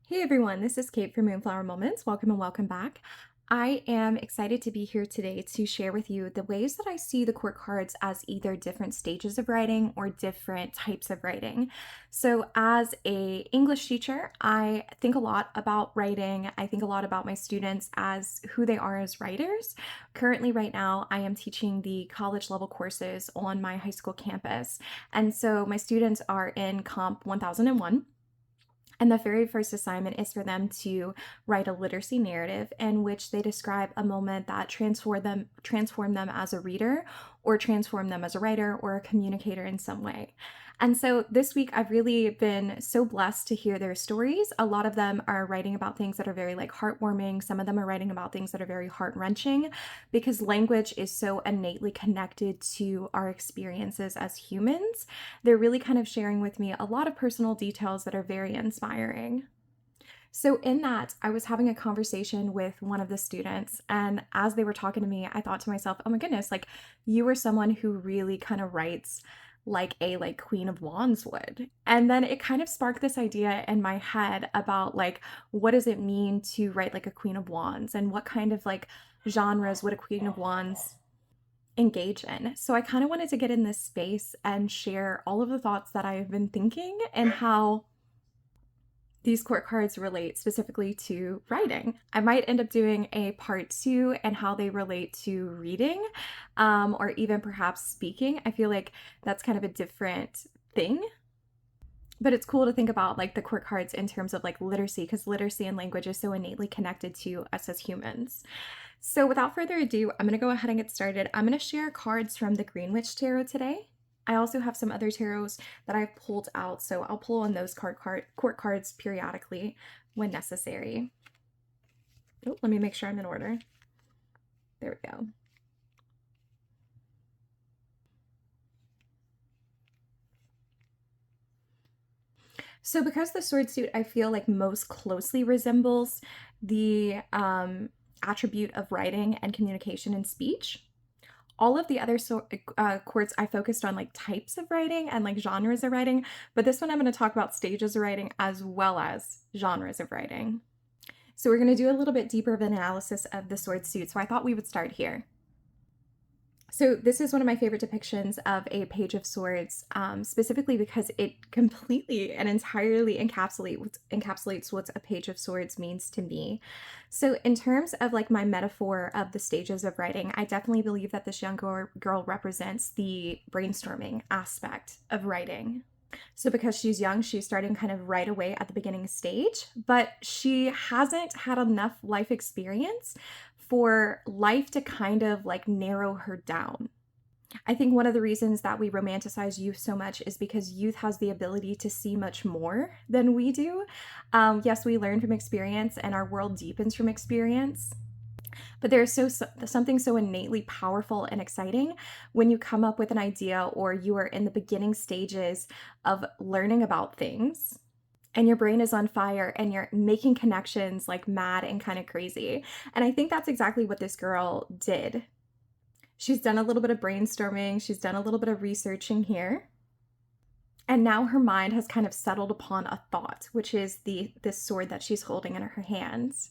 Hey everyone, this is Kate from Moonflower Moments. Welcome and welcome back. I am excited to be here today to share with you the ways that I see the court cards as either different stages of writing or different types of writing. So as a English teacher, I think a lot about writing. I think a lot about my students as who they are as writers. Currently right now, I am teaching the college level courses on my high school campus. And so my students are in Comp 1001. And the very first assignment is for them to write a literacy narrative in which they describe a moment that transform them as a reader or transform them as a writer or a communicator in some way. And so this week I've really been so blessed to hear their stories. A lot of them are writing about things that are very heartwarming. Some of them are writing about things that are very heart-wrenching because language is so innately connected to our experiences as humans. They're really kind of sharing with me a lot of personal details that are very inspiring. So, in that, I was having a conversation with one of the students, and as they were talking to me, I thought to myself, oh my goodness, you are someone who really kind of writes like a Queen of Wands would. And then it kind of sparked this idea in my head about what does it mean to write like a Queen of Wands and what kind of genres would a Queen of Wands engage in. So I kind of wanted to get in this space and share all of the thoughts that I've been thinking and how these court cards relate specifically to writing. I might end up doing a part 2 and how they relate to reading, or even perhaps speaking. I feel like that's kind of a different thing. But it's cool to think about the court cards in terms of literacy, because literacy and language is so innately connected to us as humans. So without further ado, I'm going to go ahead and get started. I'm going to share cards from the Greenwitch Tarot today. I also have some other tarots that I've pulled out, so I'll pull on those court cards periodically when necessary. Oh, let me make sure I'm in order. There we go. So because the sword suit I feel like most closely resembles the attribute of writing and communication and speech, all of the other courts I focused on types of writing and genres of writing, but this one I'm going to talk about stages of writing as well as genres of writing. So we're going to do a little bit deeper of an analysis of the sword suit, so I thought we would start here. So this is one of my favorite depictions of a Page of Swords, specifically because it completely and entirely encapsulates what a Page of Swords means to me. So in terms of my metaphor of the stages of writing, I definitely believe that this young girl represents the brainstorming aspect of writing. So because she's young, she's starting kind of right away at the beginning stage, but she hasn't had enough life experience for life to kind of narrow her down. I think one of the reasons that we romanticize youth so much is because youth has the ability to see much more than we do. Yes, we learn from experience and our world deepens from experience. But there's something so innately powerful and exciting when you come up with an idea or you are in the beginning stages of learning about things and your brain is on fire and you're making connections like mad and kind of crazy. And I think that's exactly what this girl did. She's done a little bit of brainstorming, she's done a little bit of researching here. And now her mind has kind of settled upon a thought, which is this sword that she's holding in her hands.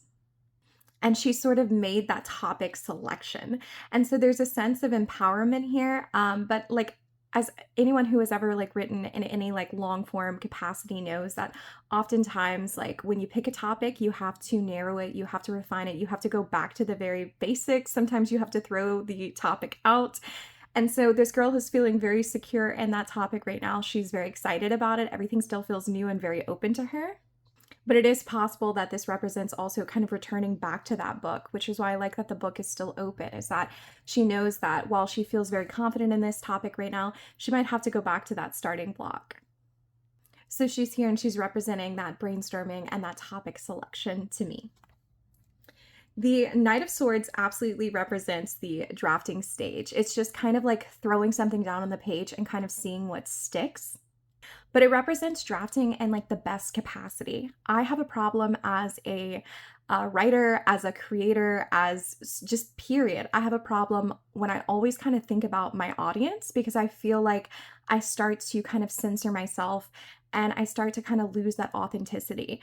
And she sort of made that topic selection. And so there's a sense of empowerment here. But as anyone who has ever written in any long form capacity knows that oftentimes when you pick a topic, you have to narrow it, you have to refine it, you have to go back to the very basics. Sometimes you have to throw the topic out. And so this girl is feeling very secure in that topic right now. She's very excited about it. Everything still feels new and very open to her. But it is possible that this represents also kind of returning back to that book, which is why I like that the book is still open, is that she knows that while she feels very confident in this topic right now, she might have to go back to that starting block. So she's here and she's representing that brainstorming and that topic selection to me. The Knight of Swords absolutely represents the drafting stage. It's just kind of throwing something down on the page and kind of seeing what sticks. But it represents drafting in the best capacity. I have a problem as a writer, as a creator, as just period. I have a problem when I always kind of think about my audience because I feel like I start to kind of censor myself and I start to kind of lose that authenticity.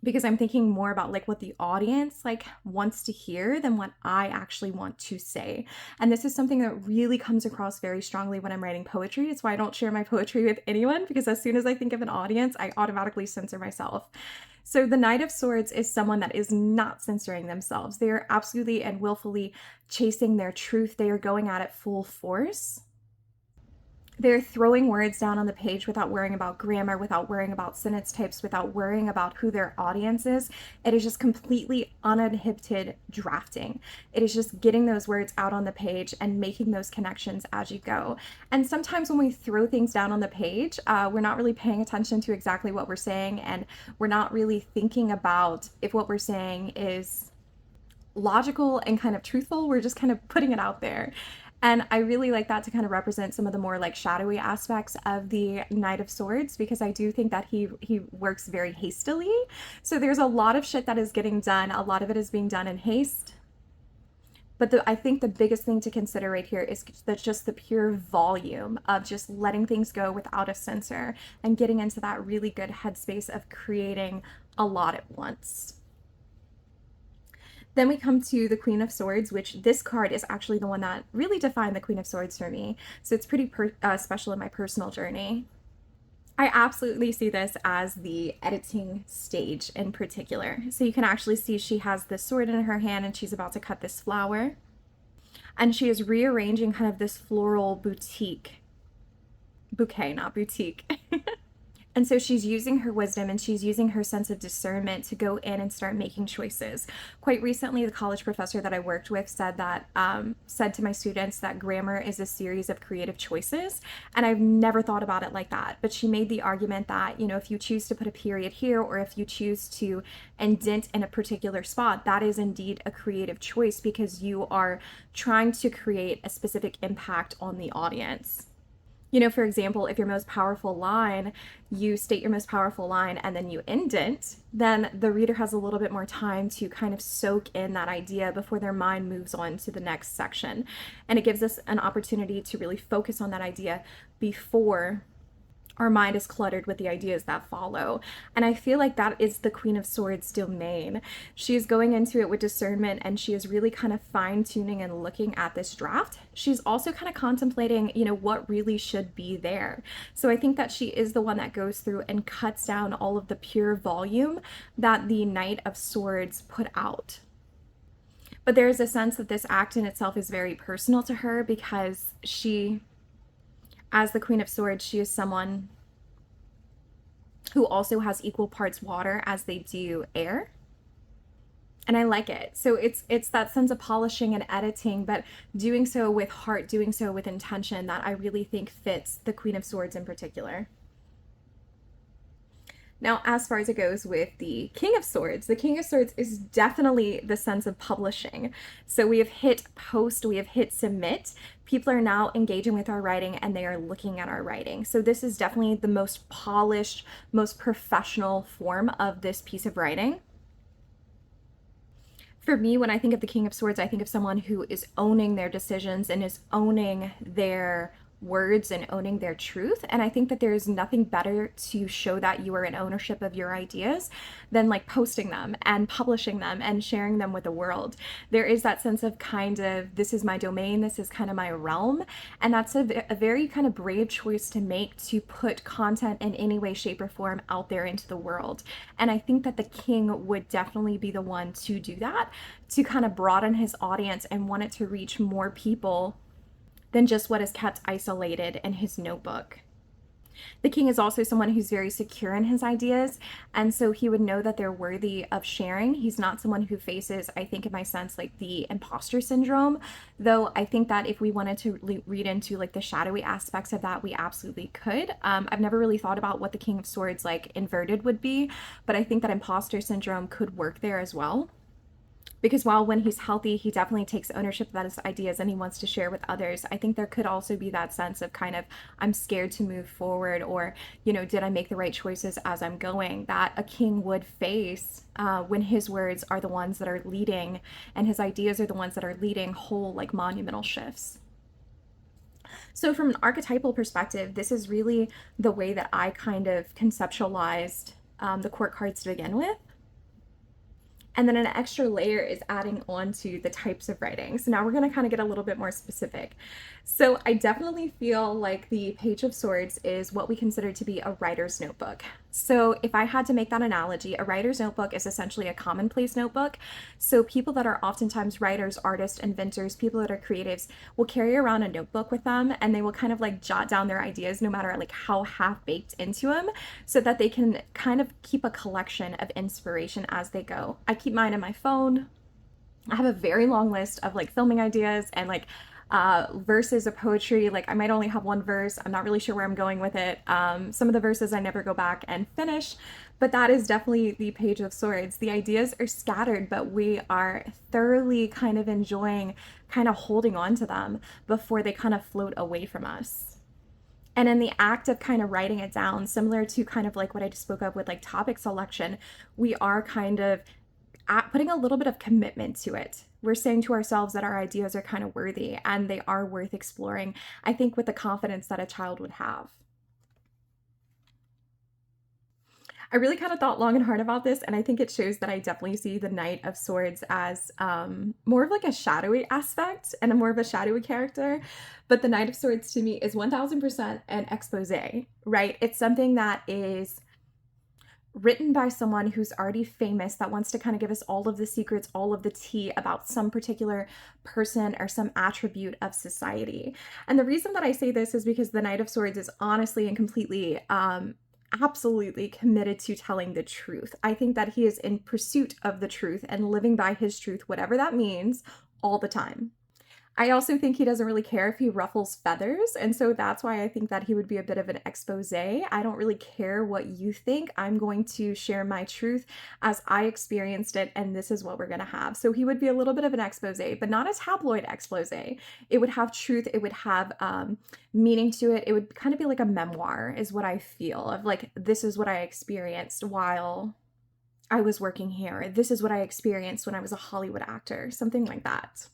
because I'm thinking more about like what the audience like wants to hear than what I actually want to say. And this is something that really comes across very strongly when I'm writing poetry. It's why I don't share my poetry with anyone, because as soon as I think of an audience, I automatically censor myself. So the Knight of Swords is someone that is not censoring themselves. They are absolutely and willfully chasing their truth. They are going at it full force. They're throwing words down on the page without worrying about grammar, without worrying about sentence types, without worrying about who their audience is. It is just completely uninhibited drafting. It is just getting those words out on the page and making those connections as you go. And sometimes when we throw things down on the page, we're not really paying attention to exactly what we're saying, and we're not really thinking about if what we're saying is logical and kind of truthful. We're just kind of putting it out there. And I really like that to kind of represent some of the more like shadowy aspects of the Knight of Swords, because I do think that he works very hastily. So there's a lot of shit that is getting done. A lot of it is being done in haste. But I think the biggest thing to consider right here is that just the pure volume of just letting things go without a censor and getting into that really good headspace of creating a lot at once. Then we come to the Queen of Swords, which this card is actually the one that really defined the Queen of Swords for me. So it's pretty special in my personal journey. I absolutely see this as the editing stage in particular. So you can actually see she has this sword in her hand and she's about to cut this flower. And she is rearranging kind of this floral bouquet, not boutique. And so she's using her wisdom and she's using her sense of discernment to go in and start making choices. Quite recently, the college professor that I worked with said to my students that grammar is a series of creative choices. And I've never thought about it like that. But she made the argument that, you know, if you choose to put a period here, or if you choose to indent in a particular spot, that is indeed a creative choice, because you are trying to create a specific impact on the audience. You know, for example, if your most powerful line, you state your most powerful line and then you indent, then the reader has a little bit more time to kind of soak in that idea before their mind moves on to the next section. And it gives us an opportunity to really focus on that idea before our mind is cluttered with the ideas that follow. And I feel like that is the Queen of Swords domain. She is going into it with discernment, and she is really kind of fine-tuning and looking at this draft. She's also kind of contemplating, you know, what really should be there. So I think that she is the one that goes through and cuts down all of the pure volume that the Knight of Swords put out. But there is a sense that this act in itself is very personal to her, because she, as the Queen of Swords, she is someone who also has equal parts water as they do air. And I like it. So it's that sense of polishing and editing, but doing so with heart, doing so with intention, that I really think fits the Queen of Swords in particular. Now, as far as it goes with the King of Swords, the King of Swords is definitely the sense of publishing. So we have hit post, we have hit submit. People are now engaging with our writing and they are looking at our writing. So this is definitely the most polished, most professional form of this piece of writing. For me, when I think of the King of Swords, I think of someone who is owning their decisions and is owning their words and owning their truth. And I think that there's nothing better to show that you are in ownership of your ideas than like posting them and publishing them and sharing them with the world. There is that sense of kind of, this is my domain, this is kind of my realm. And that's a very kind of brave choice to make, to put content in any way, shape, or form out there into the world. And I think that the king would definitely be the one to do that, to kind of broaden his audience and want it to reach more people than just what is kept isolated in his notebook. The king is also someone who's very secure in his ideas, and so he would know that they're worthy of sharing. He's not someone who faces, I think in my sense, like the imposter syndrome, though I think that if we wanted to read into like the shadowy aspects of that, we absolutely could. I've never really thought about what the King of Swords like inverted would be, but I think that imposter syndrome could work there as well. Because while when he's healthy, he definitely takes ownership of his ideas and he wants to share with others, I think there could also be that sense of kind of, I'm scared to move forward, or, you know, did I make the right choices as I'm going, that a king would face when his words are the ones that are leading and his ideas are the ones that are leading whole like monumental shifts. So from an archetypal perspective, this is really the way that I kind of conceptualized the court cards to begin with. And then an extra layer is adding on to the types of writing. So now we're going to kind of get a little bit more specific. So I definitely feel like the Page of Swords is what we consider to be a writer's notebook. So if I had to make that analogy, a writer's notebook is essentially a commonplace notebook. So people that are oftentimes writers, artists, inventors, people that are creatives will carry around a notebook with them, and they will kind of like jot down their ideas no matter like how half baked into them, so that they can kind of keep a collection of inspiration as they go. I keep mine in my phone. I have a very long list of like filming ideas and like verses of poetry. Like I might only have one verse. I'm not really sure where I'm going with it. Some of the verses I never go back and finish, but that is definitely the Page of Swords. The ideas are scattered, but we are thoroughly kind of enjoying kind of holding on to them before they kind of float away from us. And in the act of kind of writing it down, similar to kind of like what I just spoke of with like topic selection, we are kind of putting a little bit of commitment to it. We're saying to ourselves that our ideas are kind of worthy and they are worth exploring, I think, with the confidence that a child would have. I really kind of thought long and hard about this, and I think it shows that I definitely see the Knight of Swords as more of like a shadowy aspect and a more of a shadowy character. But the Knight of Swords to me is 1000% an expose, right? It's something that is written by someone who's already famous, that wants to kind of give us all of the secrets, all of the tea about some particular person or some attribute of society. And the reason that I say this is because the Knight of Swords is honestly and completely absolutely committed to telling the truth. I think that he is in pursuit of the truth and living by his truth, whatever that means, all the time. I also think he doesn't really care if he ruffles feathers, and so that's why I think that he would be a bit of an expose. I don't really care what you think. I'm going to share my truth as I experienced it, and this is what we're going to have. So he would be a little bit of an expose, but not a tabloid expose. It would have truth. It would have meaning to it. It would kind of be like a memoir, is what I feel, of like, this is what I experienced while I was working here. This is what I experienced when I was a Hollywood actor, something like that.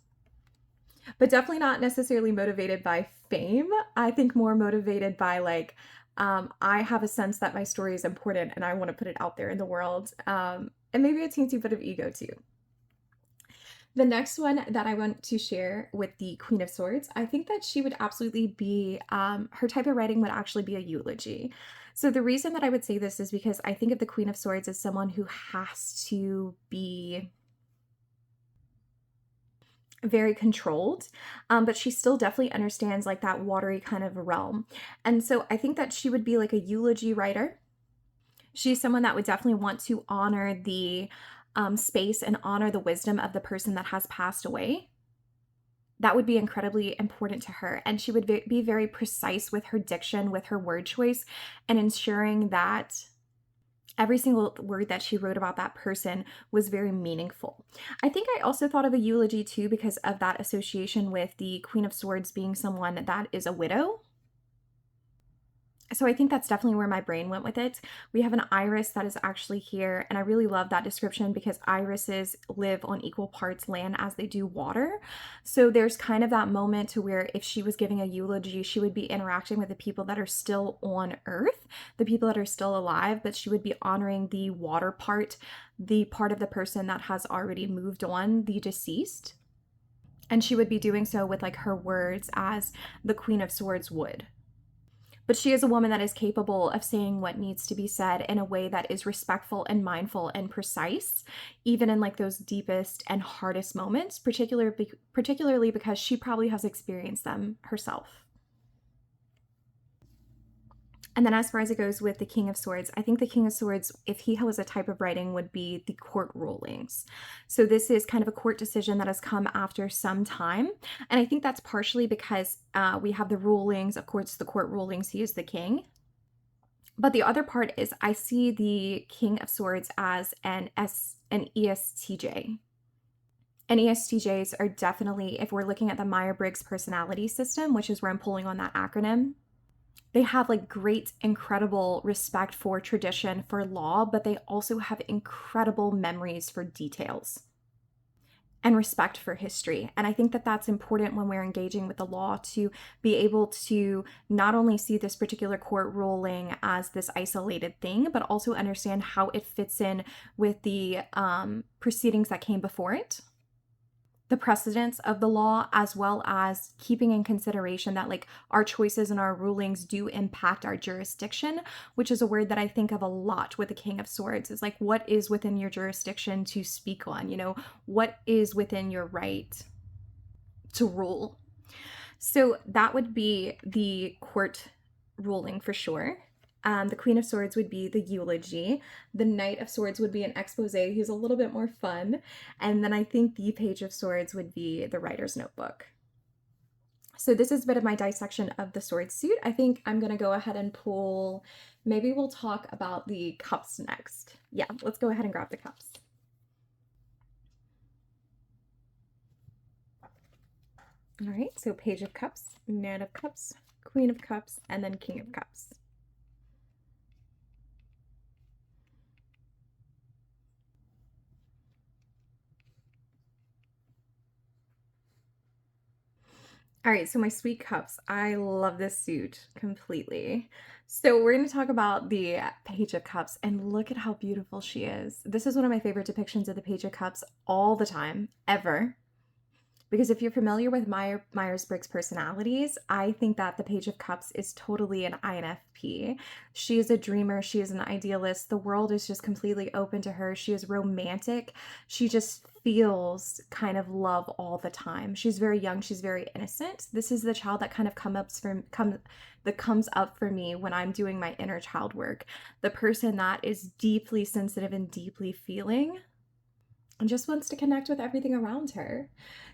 But definitely not necessarily motivated by fame. I think more motivated by like, I have a sense that my story is important and I want to put it out there in the world. And maybe a teensy bit of ego too. The next one that I want to share with the Queen of Swords, I think that she would absolutely be, her type of writing would actually be a eulogy. So the reason that I would say this is because I think of the Queen of Swords as someone who has to be very controlled, but she still definitely understands like that watery kind of realm. And so I think that she would be like a eulogy writer. She's someone that would definitely want to honor the space and honor the wisdom of the person that has passed away. That would be incredibly important to her. And she would be very precise with her diction, with her word choice, and ensuring that every single word that she wrote about that person was very meaningful. I think I also thought of a eulogy too because of that association with the Queen of Swords being someone that is a widow. So I think that's definitely where my brain went with it. We have an iris that is actually here, and I really love that description because irises live on equal parts land as they do water. So there's kind of that moment to where if she was giving a eulogy, she would be interacting with the people that are still on Earth, the people that are still alive, but she would be honoring the water part, the part of the person that has already moved on, the deceased. And she would be doing so with like her words as the Queen of Swords would. But she is a woman that is capable of saying what needs to be said in a way that is respectful and mindful and precise, even in like those deepest and hardest moments, particularly because she probably has experienced them herself. And then as far as it goes with the King of Swords, I think the King of Swords, if he was a type of writing, would be the court rulings. So this is kind of a court decision that has come after some time. And I think that's partially because we have the rulings, of course, the court rulings, he is the king. But the other part is I see the King of Swords as an ESTJ. And ESTJs are definitely, if we're looking at the Myers-Briggs personality system, which is where I'm pulling on that acronym, they have like great, incredible respect for tradition, for law, but they also have incredible memories for details. and respect for history. And I think that that's important when we're engaging with the law, to be able to not only see this particular court ruling as this isolated thing, but also understand how it fits in with the proceedings that came before it, the precedents of the law, as well as keeping in consideration that like our choices and our rulings do impact our jurisdiction, which is a word that I think of a lot with the King of Swords. Is like, what is within your jurisdiction to speak on? You know, what is within your right to rule? So that would be the court ruling for sure. The Queen of Swords would be the eulogy. The Knight of Swords would be an expose. He's a little bit more fun. And then I think the Page of Swords would be the writer's notebook. So this is a bit of my dissection of the sword suit. I think I'm going to go ahead and pull, maybe we'll talk about the cups next. Yeah, let's go ahead and grab the cups. All right, so Page of Cups, Knight of Cups, Queen of Cups, and then King of Cups. All right, so my sweet cups. I love this suit completely. So we're going to talk about the Page of Cups, and look at how beautiful she is. This is one of my favorite depictions of the Page of Cups all the time, ever. Because if you're familiar with Myers-Briggs personalities, I think that the Page of Cups is totally an INFP. She is a dreamer. She is an idealist. The world is just completely open to her. She is romantic. She just feels kind of love all the time. She's very young. She's very innocent. This is the child that kind of comes up for me when I'm doing my inner child work. The person that is deeply sensitive and deeply feeling and just wants to connect with everything around her.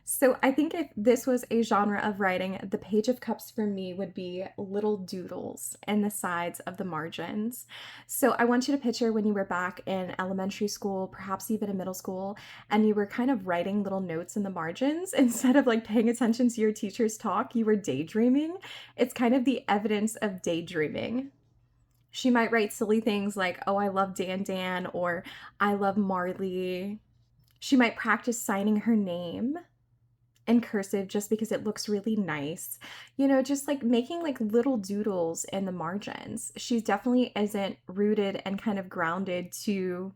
So I think if this was a genre of writing, the Page of Cups for me would be little doodles in the sides of the margins. So I want you to picture when you were back in elementary school, perhaps even in middle school, and you were kind of writing little notes in the margins. Instead of like paying attention to your teacher's talk, you were daydreaming. It's kind of the evidence of daydreaming. She might write silly things like, oh, I love Dan Dan, or I love Marley. She might practice signing her name in cursive just because it looks really nice. You know, just like making like little doodles in the margins. She definitely isn't rooted and kind of grounded to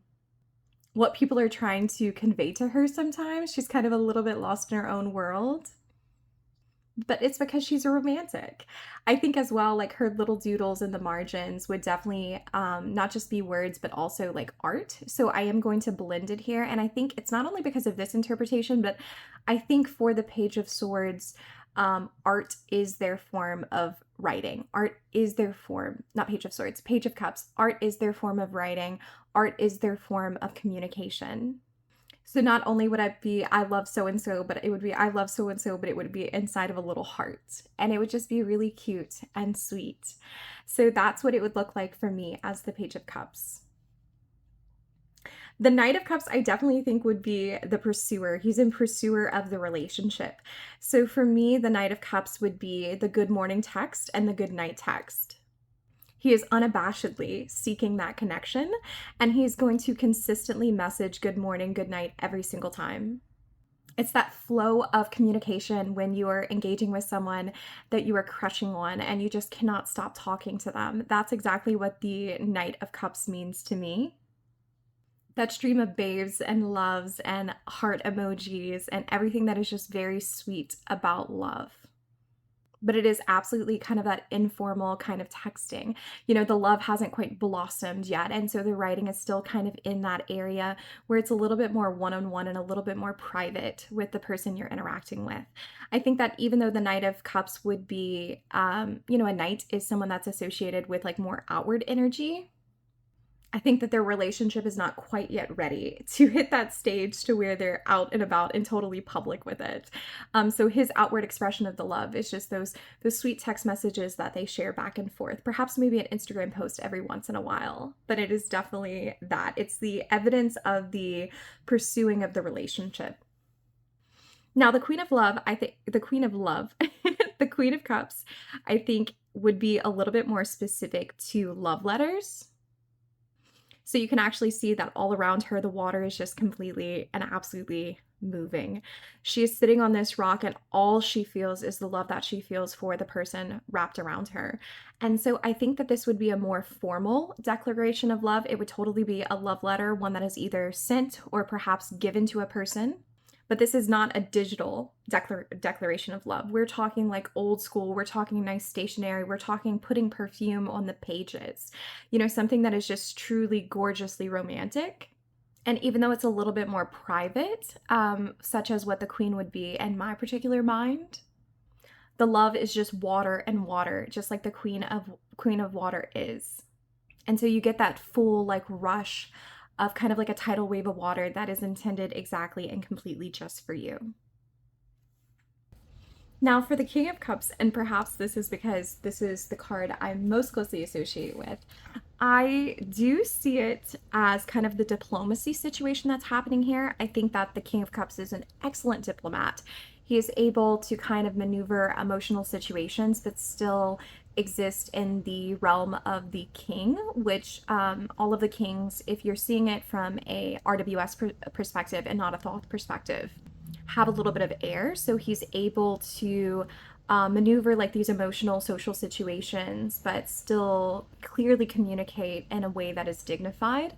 what people are trying to convey to her sometimes. She's kind of a little bit lost in her own world. But it's because she's a romantic. I think as well, like her little doodles in the margins would definitely not just be words, but also like art. So I am going to blend it here. And I think it's not only because of this interpretation, but I think for the Page of Swords, art is their form of writing. Art is their form, not Page of Swords, Page of Cups. Art is their form of writing. Art is their form of communication. So not only would I be, I love so-and-so, but it would be, I love so-and-so, but it would be inside of a little heart. And it would just be really cute and sweet. So that's what it would look like for me as the Page of Cups. The Knight of Cups, I definitely think would be the pursuer. He's in pursuer of the relationship. So for me, the Knight of Cups would be the good morning text and the good night text. He is unabashedly seeking that connection, and he's going to consistently message good morning, good night every single time. It's that flow of communication when you are engaging with someone that you are crushing on and you just cannot stop talking to them. That's exactly what the Knight of Cups means to me. That stream of babes and loves and heart emojis and everything that is just very sweet about love. But it is absolutely kind of that informal kind of texting. You know, the love hasn't quite blossomed yet. And so the writing is still kind of in that area where it's a little bit more one-on-one and a little bit more private with the person you're interacting with. I think that even though the Knight of Cups would be, you know, a knight is someone that's associated with like more outward energy. I think that their relationship is not quite yet ready to hit that stage to where they're out and about and totally public with it. So his outward expression of the love is just those sweet text messages that they share back and forth. Perhaps maybe an Instagram post every once in a while, but it is definitely that. It's the evidence of the pursuing of the relationship. Now, the Queen of Love, I think the Queen of Love, the Queen of Cups, I think would be a little bit more specific to love letters. So you can actually see that all around her, the water is just completely and absolutely moving. She is sitting on this rock, and all she feels is the love that she feels for the person wrapped around her. And so I think that this would be a more formal declaration of love. It would totally be a love letter, one that is either sent or perhaps given to a person. But this is not a digital declaration of love. We're talking like old school. We're talking nice stationery. We're talking putting perfume on the pages. You know, something that is just truly gorgeously romantic. And even though it's a little bit more private, such as what the queen would be in my particular mind, the love is just water and water, just like the queen of water is. And so you get that full like rush of kind of like a tidal wave of water that is intended exactly and completely just for you. Now for the King of Cups, and perhaps this is because this is the card I'm most closely associated with, I do see it as kind of the diplomacy situation that's happening here. I think that the King of Cups is an excellent diplomat. He is able to kind of maneuver emotional situations, but still exist in the realm of the king, which all of the kings, if you're seeing it from a RWS perspective and not a Thoth perspective, have a little bit of air. So he's able to maneuver like these emotional social situations, but still clearly communicate in a way that is dignified.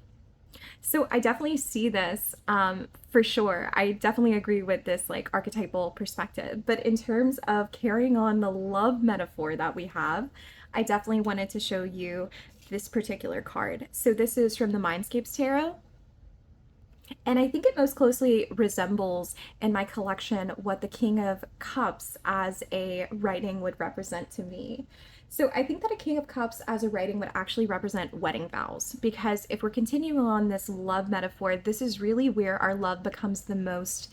So I definitely see this for sure. I definitely agree with this like archetypal perspective. But in terms of carrying on the love metaphor that we have, I definitely wanted to show you this particular card. So this is from the Mindscapes Tarot. And I think it most closely resembles in my collection what the King of Cups as a writing would represent to me. So I think that a King of Cups as a writing would actually represent wedding vows, because if we're continuing on this love metaphor, this is really where our love becomes the most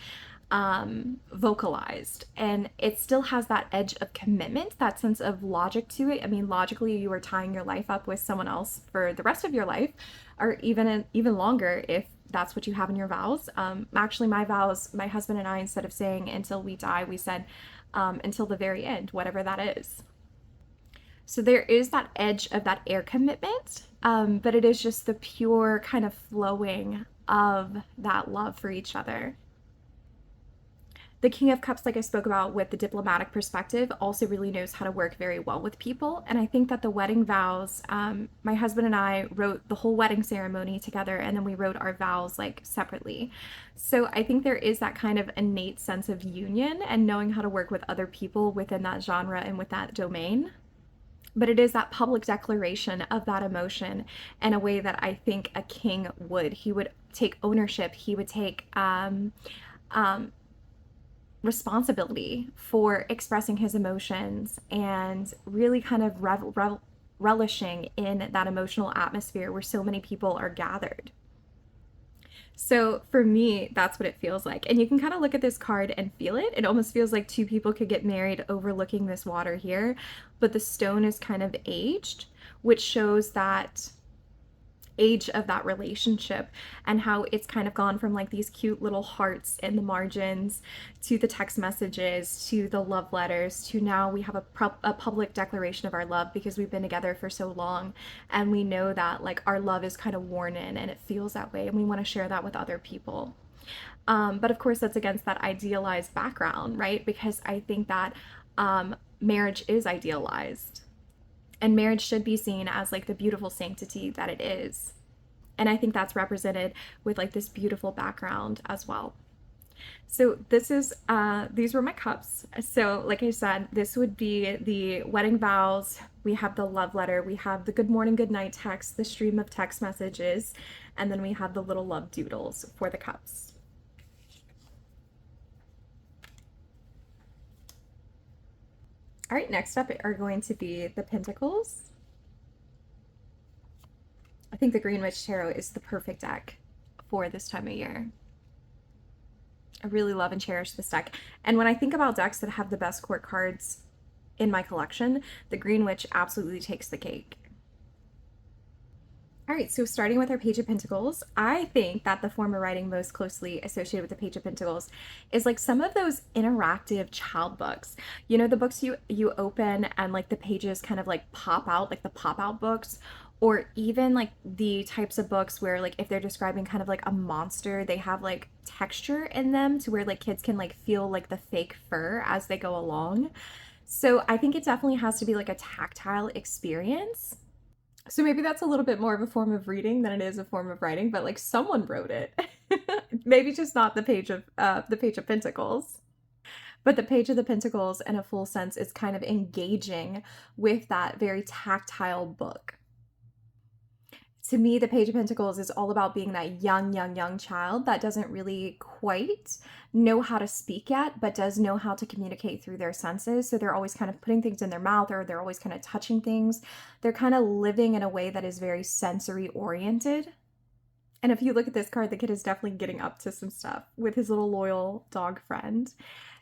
vocalized, and it still has that edge of commitment, that sense of logic to it. I mean, logically, you are tying your life up with someone else for the rest of your life, or even longer if that's what you have in your vows. Actually, my vows, my husband and I, instead of saying until we die, we said until the very end, whatever that is. So there is that edge of that air commitment, but it is just the pure kind of flowing of that love for each other. The King of Cups, like I spoke about with the diplomatic perspective, also really knows how to work very well with people. And I think that the wedding vows, my husband and I wrote the whole wedding ceremony together, and then we wrote our vows like separately. So I think there is that kind of innate sense of union and knowing how to work with other people within that genre and with that domain. But it is that public declaration of that emotion in a way that I think a king would. He would take ownership. He would take responsibility for expressing his emotions and really kind of relishing in that emotional atmosphere where so many people are gathered. So for me, that's what it feels like. And you can kind of look at this card and feel it. It almost feels like two people could get married overlooking this water here, but the stone is kind of aged, which shows that age of that relationship and how it's kind of gone from like these cute little hearts in the margins to the text messages to the love letters to now we have a public declaration of our love because we've been together for so long, and we know that like our love is kind of worn in and it feels that way, and we want to share that with other people. But of course that's against that idealized background, right? Because I think that marriage is idealized. And marriage should be seen as like the beautiful sanctity that it is. And I think that's represented with like this beautiful background as well. So this is, these were my cups. So like I said, this would be the wedding vows. We have the love letter. We have the good morning, good night text, the stream of text messages. And then we have the little love doodles for the cups. All right, next up are going to be the Pentacles. I think the Greenwitch Tarot is the perfect deck for this time of year. I really love and cherish this deck. And when I think about decks that have the best court cards in my collection, the Greenwitch absolutely takes the cake. All right, so starting with our Page of Pentacles, I think that the form of writing most closely associated with the Page of Pentacles is like some of those interactive child books. You know, the books you open and like the pages kind of like pop out, like the pop-out books, Or even like the types of books where like if they're describing kind of like a monster, they have like texture in them to where like kids can like feel like the fake fur as they go along. So I think it definitely has to be like a tactile experience. So maybe that's a little bit more of a form of reading than it is a form of writing, but like someone wrote it. Maybe just not the Page of Pentacles. But the Page of the Pentacles, in a full sense, is kind of engaging with that very tactile book. To me, the Page of Pentacles is all about being that young child that doesn't really quite know how to speak yet, but does know how to communicate through their senses. So they're always kind of putting things in their mouth, or they're always kind of touching things. They're kind of living in a way that is very sensory oriented. And if you look at this card, the kid is definitely getting up to some stuff with his little loyal dog friend.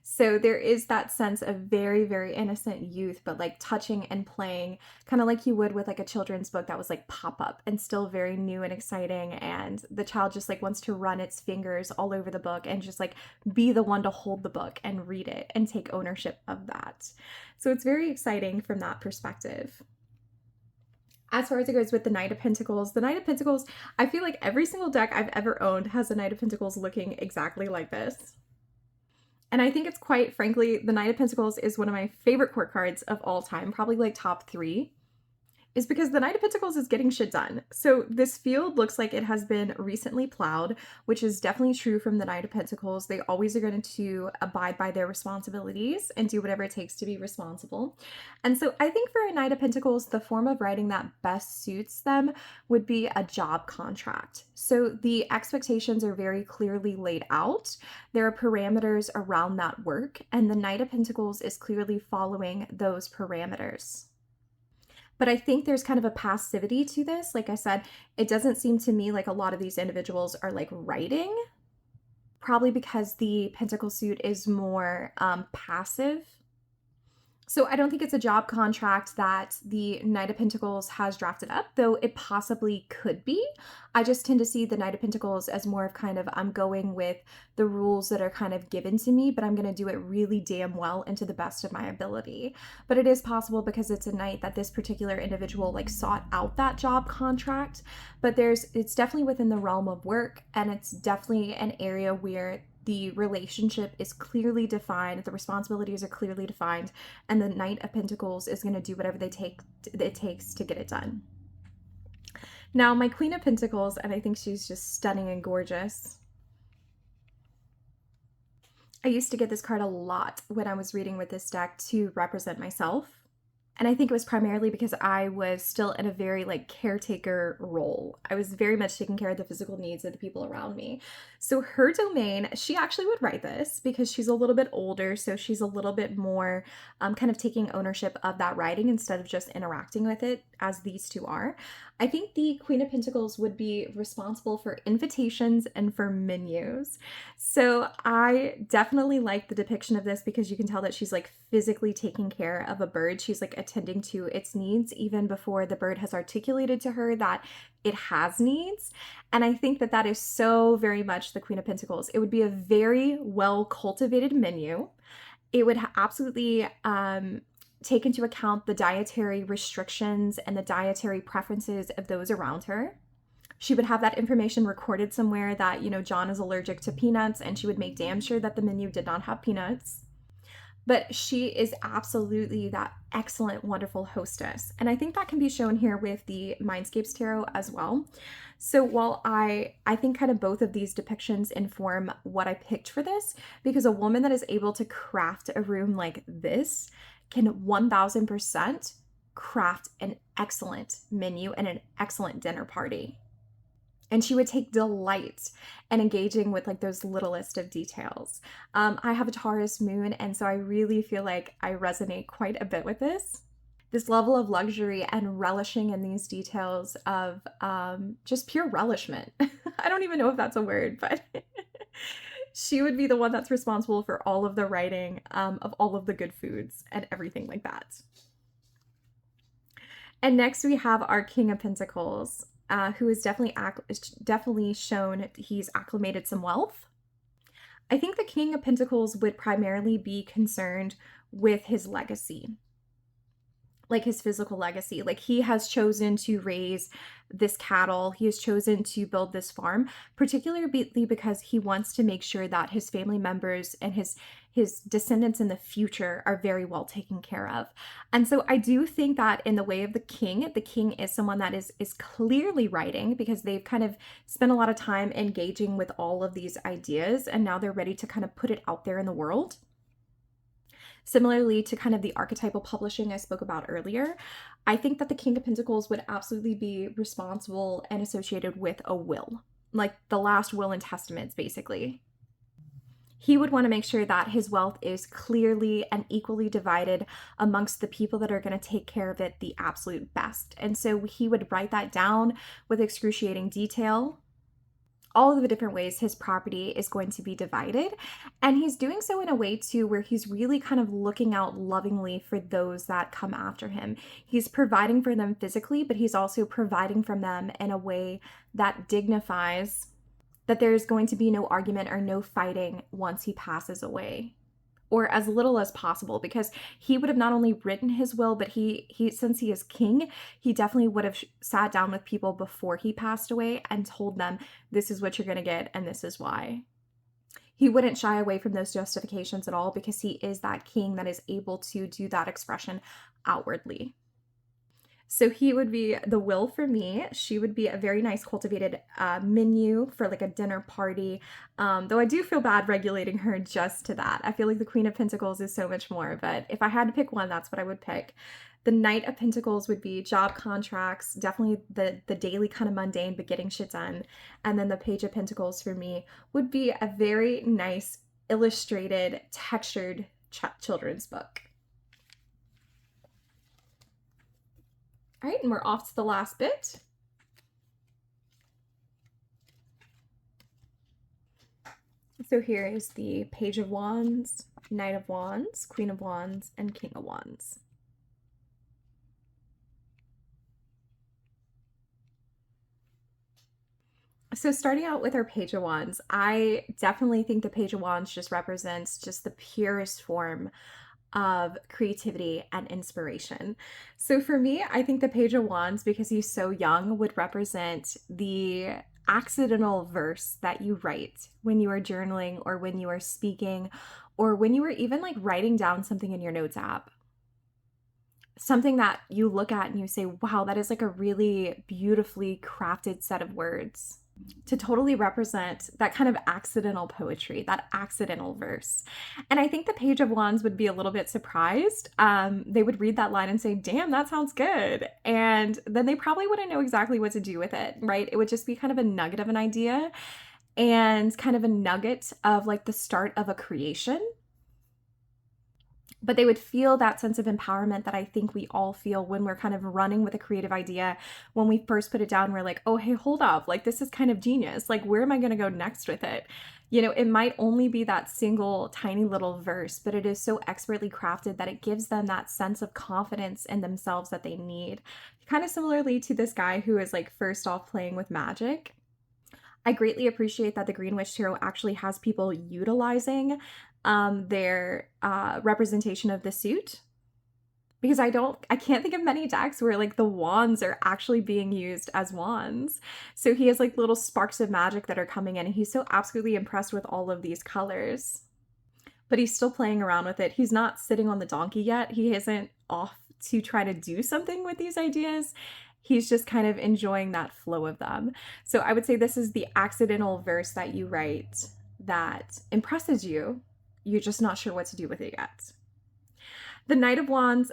So there is that sense of very innocent youth, but like touching and playing, kind of like you would with like a children's book that was like pop up and still very new and exciting. And the child just like wants to run its fingers all over the book and just like be the one to hold the book and read it and take ownership of that. So it's very exciting from that perspective. As far as it goes with the Knight of Pentacles, I feel like every single deck I've ever owned has the Knight of Pentacles looking exactly like this. And I think it's quite frankly, the Knight of Pentacles is one of my favorite court cards of all time, probably like top 3. Is because the Knight of Pentacles is getting shit done. So this field looks like it has been recently plowed, which is definitely true from the Knight of Pentacles. They always are going to abide by their responsibilities and do whatever it takes to be responsible. And so I think for a Knight of Pentacles, the form of writing that best suits them would be a job contract. So the expectations are very clearly laid out. There are parameters around that work, and the Knight of Pentacles is clearly following those parameters. But I think there's kind of a passivity to this. Like I said, it doesn't seem to me like a lot of these individuals are like writing, probably because the Pentacle suit is more passive. So I don't think it's a job contract that the Knight of Pentacles has drafted up, though it possibly could be. I just tend to see the Knight of Pentacles as more of kind of, I'm going with the rules that are kind of given to me, but I'm going to do it really damn well and to the best of my ability. But it is possible, because it's a Knight, that this particular individual like sought out that job contract, but it's definitely within the realm of work, and it's definitely an area where the relationship is clearly defined, the responsibilities are clearly defined, and the Knight of Pentacles is going to do whatever it takes to get it done. Now, my Queen of Pentacles, and I think she's just stunning and gorgeous. I used to get this card a lot when I was reading with this deck to represent myself. And I think it was primarily because I was still in a very like caretaker role. I was very much taking care of the physical needs of the people around me. So her domain, she actually would write this because she's a little bit older. So she's a little bit more kind of taking ownership of that writing instead of just interacting with it as these two are. I think the Queen of Pentacles would be responsible for invitations and for menus. So I definitely like the depiction of this because you can tell that she's like physically taking care of a bird. She's like attending to its needs even before the bird has articulated to her that it has needs. And I think that that is so very much the Queen of Pentacles. It would be a very well cultivated menu. It would absolutely take into account the dietary restrictions and the dietary preferences of those around her. She would have that information recorded somewhere that, you know, John is allergic to peanuts, and she would make damn sure that the menu did not have peanuts. But she is absolutely that excellent, wonderful hostess. And I think that can be shown here with the Mindscapes Tarot as well. So while I think kind of both of these depictions inform what I picked for this, because a woman that is able to craft a room like this can 1000% craft an excellent menu and an excellent dinner party. And she would take delight in engaging with like those littlest of details. I have a Taurus moon, and so I really feel like I resonate quite a bit with this. This level of luxury and relishing in these details of just pure relishment. I don't even know if that's a word, but she would be the one that's responsible for all of the writing of all of the good foods and everything like that. And next we have our King of Pentacles. Who is definitely shown he's acclimated some wealth. I think the King of Pentacles would primarily be concerned with his legacy. like his physical legacy. Like he has chosen to raise this cattle, he has chosen to build this farm, particularly because he wants to make sure that his family members and his descendants in the future are very well taken care of. And so I do think that in the way of the king is someone that is clearly writing, because they've kind of spent a lot of time engaging with all of these ideas and now they're ready to kind of put it out there in the world. Similarly to kind of the archetypal publishing I spoke about earlier, I think that the King of Pentacles would absolutely be responsible and associated with a will, like the last will and testaments, basically. He would want to make sure that his wealth is clearly and equally divided amongst the people that are going to take care of it the absolute best. And so he would write that down with excruciating detail, all of the different ways his property is going to be divided. And he's doing so in a way too where he's really kind of looking out lovingly for those that come after him. He's providing for them physically, but he's also providing for them in a way that dignifies that there's going to be no argument or no fighting once he passes away, or as little as possible, because he would have not only written his will, but he since he is king, he definitely would have sat down with people before he passed away and told them, this is what you're going to get and this is why. He wouldn't shy away from those justifications at all, because he is that king that is able to do that expression outwardly. So he would be the will for me. She would be a very nice cultivated menu for like a dinner party. Though I do feel bad regulating her just to that. I feel like the Queen of Pentacles is so much more, but if I had to pick one, that's what I would pick. The Knight of Pentacles would be job contracts, definitely the daily kind of mundane, but getting shit done. And then the Page of Pentacles for me would be a very nice, illustrated, textured children's book. All right, and we're off to the last bit. So here is the Page of Wands, Knight of Wands, Queen of Wands, and King of Wands. So starting out with our Page of Wands, I definitely think the Page of Wands just represents just the purest form of creativity and inspiration. So for me, I think the Page of Wands, because he's so young, would represent the accidental verse that you write when you are journaling or when you are speaking or when you are even like writing down something in your notes app. Something that you look at and you say, wow, that is like a really beautifully crafted set of words, to totally represent that kind of accidental poetry, that accidental verse. And I think the Page of Wands would be a little bit surprised. They would read that line and say, damn, that sounds good. And then they probably wouldn't know exactly what to do with it, right? It would just be kind of a nugget of an idea and kind of a nugget of like the start of a creation. But they would feel that sense of empowerment that I think we all feel when we're kind of running with a creative idea. When we first put it down, we're like, oh, hey, hold up. Like, this is kind of genius. Like, where am I going to go next with it? You know, it might only be that single tiny little verse, but it is so expertly crafted that it gives them that sense of confidence in themselves that they need. Kind of similarly to this guy who is like first off playing with magic. I greatly appreciate that the Greenwitch Tarot actually has people utilizing their representation of the suit, because I can't think of many decks where like the wands are actually being used as wands. So he has like little sparks of magic that are coming in and he's so absolutely impressed with all of these colors, but he's still playing around with it. He's not sitting on the donkey yet. He isn't off to try to do something with these ideas. He's just kind of enjoying that flow of them. So I would say this is the accidental verse that you write that impresses you. You're just not sure what to do with it yet. The Knight of Wands,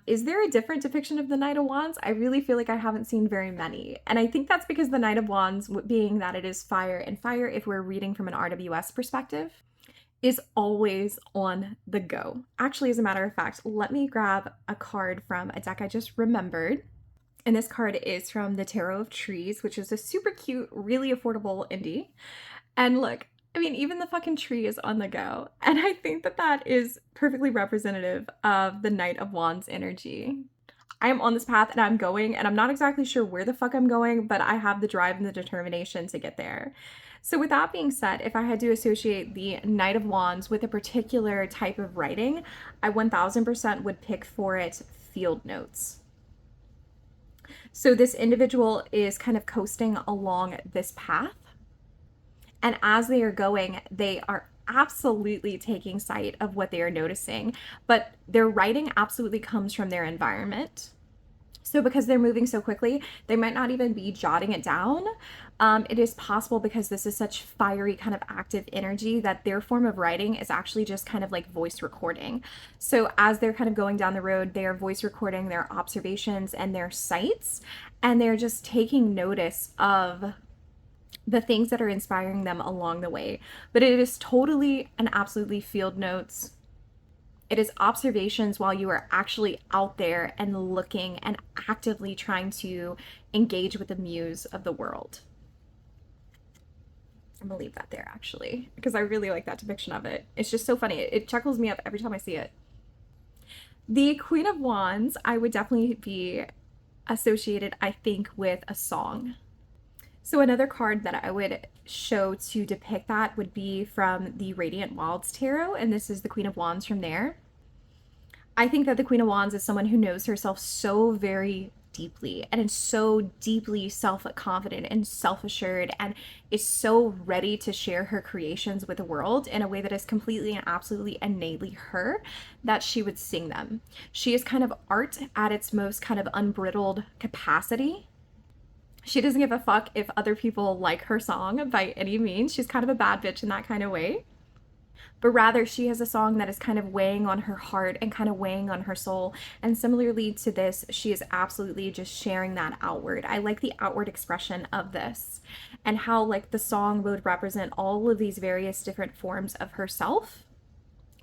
is there a different depiction of the Knight of Wands? I really feel like I haven't seen very many. And I think that's because the Knight of Wands, being that it is fire, and fire, if we're reading from an RWS perspective, is always on the go. Actually, as a matter of fact, let me grab a card from a deck I just remembered. And this card is from the Tarot of Trees, which is a super cute, really affordable indie. And look, I mean, even the fucking tree is on the go. And I think that that is perfectly representative of the Knight of Wands energy. I am on this path and I'm going, and I'm not exactly sure where the fuck I'm going, but I have the drive and the determination to get there. So with that being said, if I had to associate the Knight of Wands with a particular type of writing, I 1000% would pick for it field notes. So this individual is kind of coasting along this path. And as they are going, they are absolutely taking sight of what they are noticing, but their writing absolutely comes from their environment. So because they're moving so quickly, they might not even be jotting it down. It is possible, because this is such fiery kind of active energy, that their form of writing is actually just kind of like voice recording. So as they're kind of going down the road, they are voice recording their observations and their sights, and they're just taking notice of the things that are inspiring them along the way. But it is totally and absolutely field notes. It is observations while you are actually out there and looking and actively trying to engage with the muse of the world. I'm gonna leave that there, actually, because I really like that depiction of it. It's just so funny. It chuckles me up every time I see it. The Queen of Wands, I would definitely be associated, I think, with a song. So another card that I would show to depict that would be from the Radiant Wilds Tarot, and this is the Queen of Wands from there. I think that the Queen of Wands is someone who knows herself so very deeply and is so deeply self-confident and self-assured, and is so ready to share her creations with the world in a way that is completely and absolutely innately her, that she would sing them. She is kind of art at its most kind of unbridled capacity. She doesn't give a fuck if other people like her song by any means. She's kind of a bad bitch in that kind of way. But rather, she has a song that is kind of weighing on her heart and kind of weighing on her soul. And similarly to this, she is absolutely just sharing that outward. I like the outward expression of this, and how like the song would represent all of these various different forms of herself.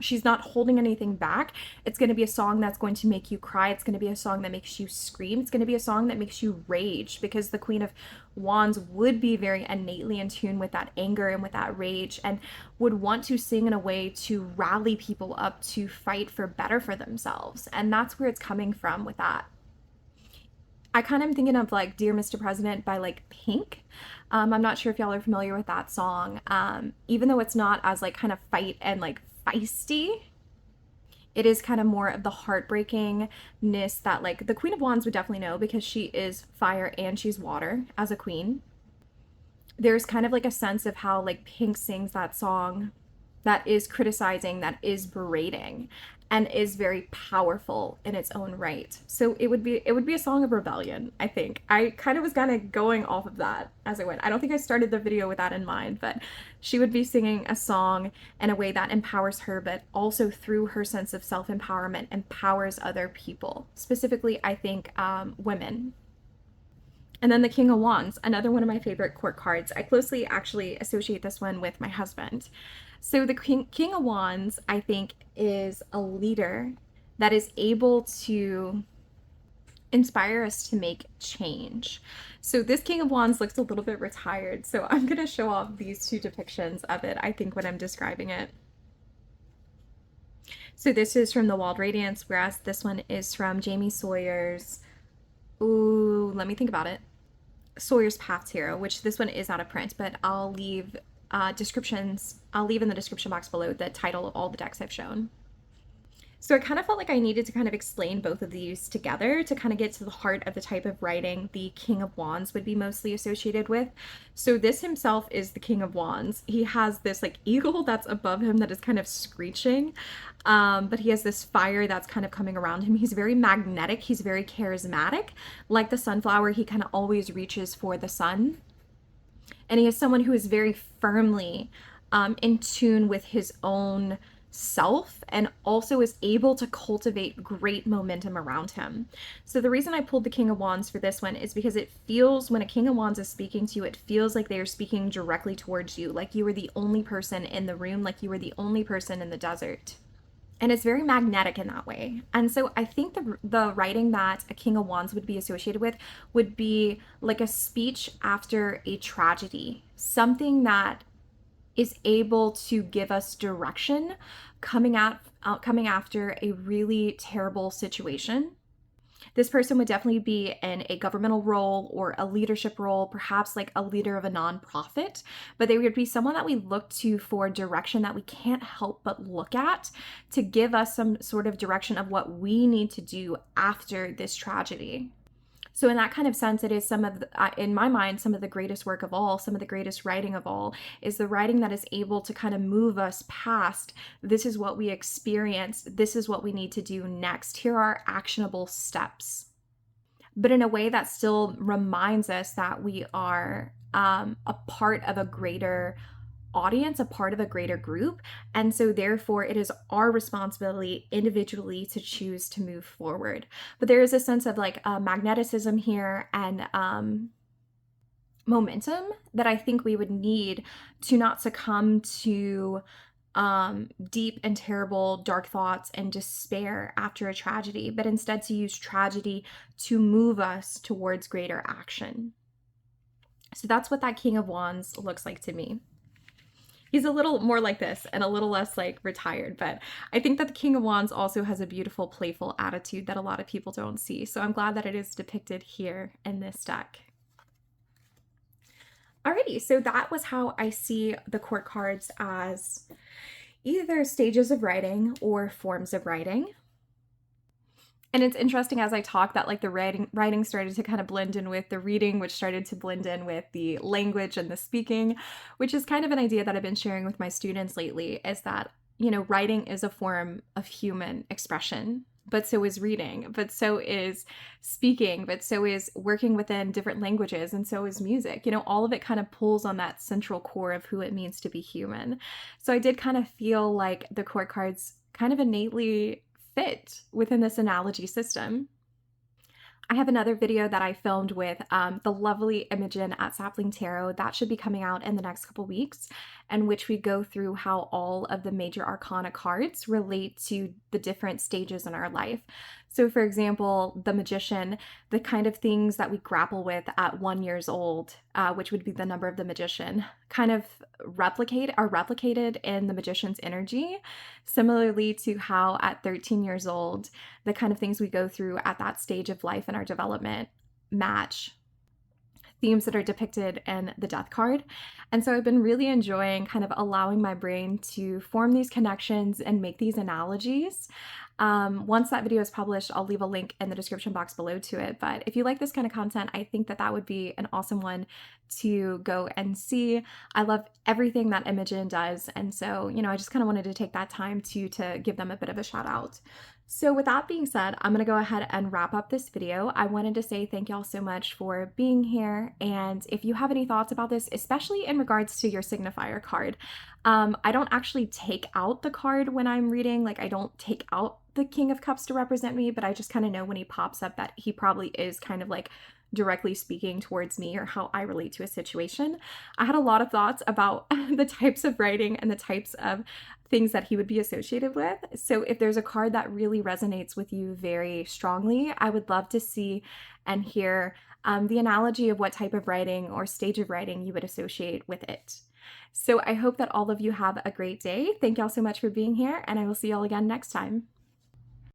She's not holding anything back. It's going to be a song that's going to make you cry. It's going to be a song that makes you scream. It's going to be a song that makes you rage, because the Queen of Wands would be very innately in tune with that anger and with that rage, and would want to sing in a way to rally people up to fight for better for themselves. And that's where it's coming from with that. I kind of am thinking of like Dear Mr. President by like Pink. I'm not sure if y'all are familiar with that song. Even though it's not as like kind of fight and like feisty, it is kind of more of the heartbreakingness that like the Queen of Wands would definitely know, because she is fire and she's water as a queen. There's kind of like a sense of how like Pink sings that song that is criticizing, that is berating, and is very powerful in its own right. So it would be a song of rebellion, I think. I kind of was kind of going off of that as I went. I don't think I started the video with that in mind, but she would be singing a song in a way that empowers her, but also through her sense of self-empowerment empowers other people, specifically I think women. And then the King of Wands, another one of my favorite court cards. I closely actually associate this one with my husband. So the King of Wands, I think, is a leader that is able to inspire us to make change. So this King of Wands looks a little bit retired, so I'm going to show off these two depictions of it, I think, when I'm describing it. So this is from the Wild Radiance, whereas this one is from Jamie Sawyer's, ooh, let me think about it, Sawyer's Path Tarot, which this one is out of print, but I'll leave descriptions. I'll leave in the description box below the title of all the decks I've shown. So I kind of felt like I needed to kind of explain both of these together to kind of get to the heart of the type of writing the King of Wands would be mostly associated with. So this himself is the King of Wands. He has this like eagle that's above him that is kind of screeching, but he has this fire that's kind of coming around him. He's very magnetic. He's very charismatic. Like the sunflower, he kind of always reaches for the sun. And he is someone who is very firmly in tune with his own self, and also is able to cultivate great momentum around him. So the reason I pulled the King of Wands for this one is because it feels, when a King of Wands is speaking to you, it feels like they are speaking directly towards you, like you were the only person in the room, like you were the only person in the desert. And it's very magnetic in that way. And so I think the writing that a King of Wands would be associated with would be like a speech after a tragedy, something that is able to give us direction coming after a really terrible situation. This person would definitely be in a governmental role or a leadership role, perhaps like a leader of a nonprofit, but they would be someone that we look to for direction that we can't help but look at to give us some sort of direction of what we need to do after this tragedy. So in that kind of sense, it is some of, in my mind, some of the greatest work of all, some of the greatest writing of all, is the writing that is able to kind of move us past, this is what we experienced, this is what we need to do next, here are actionable steps. But in a way that still reminds us that we are a part of a greater audience, a part of a greater group. And so therefore it is our responsibility individually to choose to move forward. But there is a sense of like magneticism here and momentum that I think we would need to not succumb to deep and terrible dark thoughts and despair after a tragedy, but instead to use tragedy to move us towards greater action. So that's what that King of Wands looks like to me. He's a little more like this and a little less like retired, but I think that the King of Wands also has a beautiful, playful attitude that a lot of people don't see. So I'm glad that it is depicted here in this deck. Alrighty, so that was how I see the court cards as either stages of writing or forms of writing. And it's interesting as I talk that like the writing started to kind of blend in with the reading, which started to blend in with the language and the speaking, which is kind of an idea that I've been sharing with my students lately, is that, you know, writing is a form of human expression, but so is reading, but so is speaking, but so is working within different languages, and so is music. You know, all of it kind of pulls on that central core of who it means to be human. So I did kind of feel like the court cards kind of innately fit within this analogy system. I have another video that I filmed with the lovely Imogen at Sapling Tarot that should be coming out in the next couple weeks, in which we go through how all of the major arcana cards relate to the different stages in our life. So for example, the Magician, the kind of things that we grapple with at 1 year old, which would be the number of the Magician, kind of are replicated in the Magician's energy, similarly to how at 13 years old, the kind of things we go through at that stage of life in our development match themes that are depicted in the death card. And so I've been really enjoying kind of allowing my brain to form these connections and make these analogies. Once that video is published, I'll leave a link in the description box below to it. But if you like this kind of content, I think that that would be an awesome one to go and see. I love everything that Imogen does. And so, you know, I just kind of wanted to take that time to give them a bit of a shout out. So with that being said, I'm going to go ahead and wrap up this video. I wanted to say thank y'all so much for being here. And if you have any thoughts about this, especially in regards to your signifier card, I don't actually take out the card when I'm reading. Like I don't take out the King of Cups to represent me, but I just kind of know when he pops up that he probably is kind of like directly speaking towards me or how I relate to a situation. I had a lot of thoughts about the types of writing and the types of things that he would be associated with. So if there's a card that really resonates with you very strongly, I would love to see and hear the analogy of what type of writing or stage of writing you would associate with it. So I hope that all of you have a great day. Thank y'all so much for being here, and I will see y'all again next time.